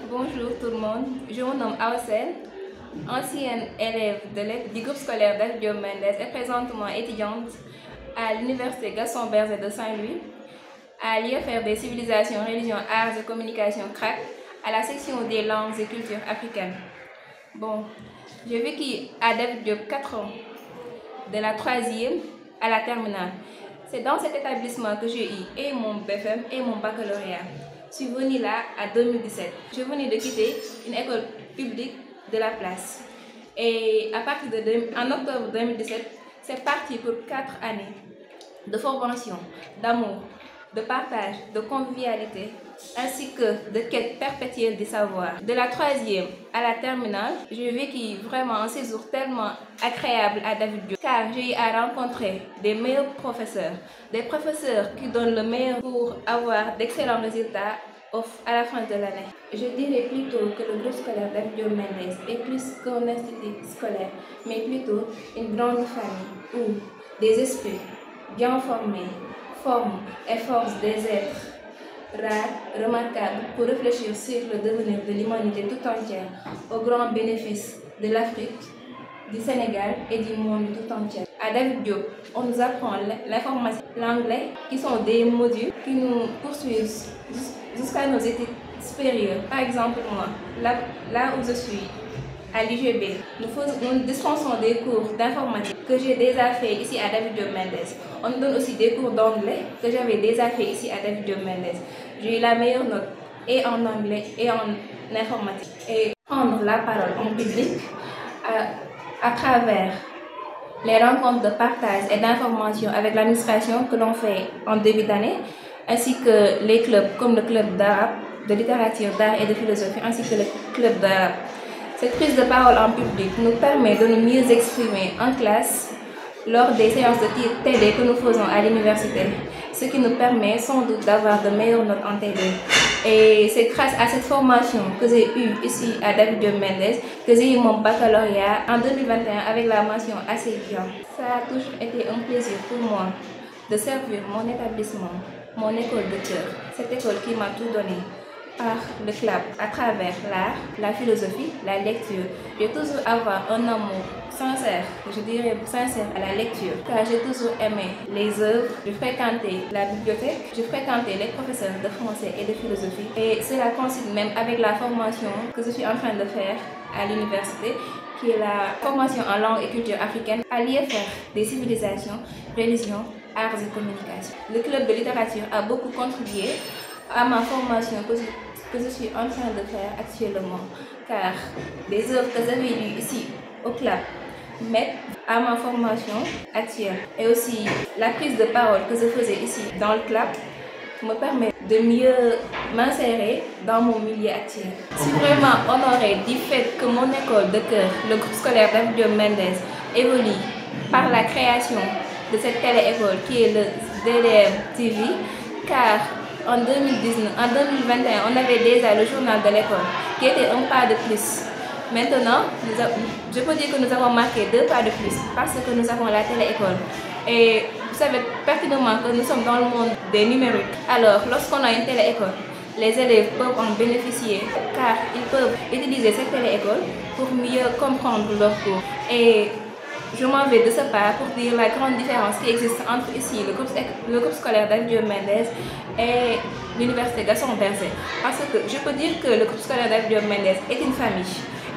Bonjour tout le monde, je me nomme Awsen, ancienne élève du groupe scolaire David Diop Mendes et présentement étudiante à l'université Gaston Berger de Saint-Louis, à l'IFR des civilisations, religions, arts et communications CRAC, à la section des langues et cultures africaines. Bon, j'ai vécu à David Diop 4 ans, de la 3e à la terminale. C'est dans cet établissement que j'ai eu et mon BFM et mon baccalauréat. Je suis venue là en 2017. Je venais de quitter une école publique de la place. Et à partir en octobre 2017, c'est parti pour 4 années de formation, d'amour, de partage, de convivialité, ainsi que de quête perpétuelle du savoir. De la 3e à la terminale, j'ai vécu vraiment un séjour tellement agréable à David Diop, car j'ai eu à rencontrer des meilleurs professeurs, des professeurs qui donnent le meilleur pour avoir d'excellents résultats à la fin de l'année. Je dirais plutôt que le groupe scolaire David Diop Mendes est plus qu'un institut scolaire, mais plutôt une grande famille où des esprits bien formés forment et forcent des êtres rares, remarquables, pour réfléchir sur le devenir de l'humanité tout entière, au grand bénéfice de l'Afrique, du Sénégal et du monde tout entier. À David Diop, on nous apprend l'informatique, l'anglais, qui sont des modules qui nous poursuivent jusqu'à nos études supérieures. Par exemple, moi, là où je suis, à l'UGB, nous dispensons des cours d'informatique que j'ai déjà fait ici à David Diop Mendes. On nous donne aussi des cours d'anglais que j'avais déjà fait ici à David Diop Mendes. J'ai eu la meilleure note et en anglais et en informatique. Et prendre la parole en public à travers les rencontres de partage et d'information avec l'administration que l'on fait en début d'année, ainsi que les clubs comme le club d'arabe, de littérature, d'art et de philosophie, ainsi que le club d'arabe. Cette prise de parole en public nous permet de nous mieux exprimer en classe lors des séances de TD que nous faisons à l'université, ce qui nous permet sans doute d'avoir de meilleures notes en TD. Et c'est grâce à cette formation que j'ai eue ici à David Diop Mendes que j'ai eu mon baccalauréat en 2021 avec la mention assez bien. Ça a toujours été un plaisir pour moi de servir mon établissement, mon école de cœur, cette école qui m'a tout donné par le club, à travers l'art, la philosophie, la lecture. J'ai toujours avoir un amour sincère, je dirais sincère à la lecture, car j'ai toujours aimé les œuvres. J'ai fréquenté la bibliothèque, j'ai fréquenté les professeurs de français et de philosophie, et cela coïncide même avec la formation que je suis en train de faire à l'université, qui est la formation en langue et culture africaine à l'IFR des civilisations, religions, arts et communications. Le club de littérature a beaucoup contribué à ma formation que je suis en train de faire actuellement, car des œuvres que j'avais lues ici au club mettent à ma formation actuelle, et aussi la prise de parole que je faisais ici dans le club me permet de mieux m'insérer dans mon milieu actuel. Je suis vraiment honorée du fait que mon école de cœur, le groupe scolaire David Diop Mendes, évolue par la création de cette télé-école qui est le DDM TV, car en 2021, on avait déjà le journal de l'école, qui était un pas de plus. Maintenant, je peux dire que nous avons marqué 2 pas de plus, parce que nous avons la télé-école. Et vous savez pertinemment que nous sommes dans le monde des numériques. Alors, lorsqu'on a une télé-école, les élèves peuvent en bénéficier, car ils peuvent utiliser cette télé-école pour mieux comprendre leurs cours. Et je m'en vais de ce pas pour dire la grande différence qui existe entre ici, le groupe scolaire David Diop Mendes et l'université Gaston Berger. Parce que je peux dire que le groupe scolaire David Diop Mendes est une famille.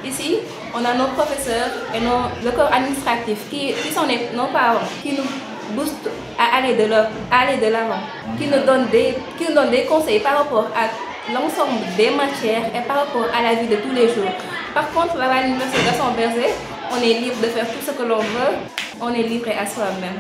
Ici, on a nos professeurs et le corps administratif qui sont nos parents, qui nous boostent à aller de l'avant, qui nous donnent des conseils par rapport à l'ensemble des matières et par rapport à la vie de tous les jours. Par contre, là-bas à l'université Gaston Berger, on est libre de faire tout ce que l'on veut, on est livré à soi-même.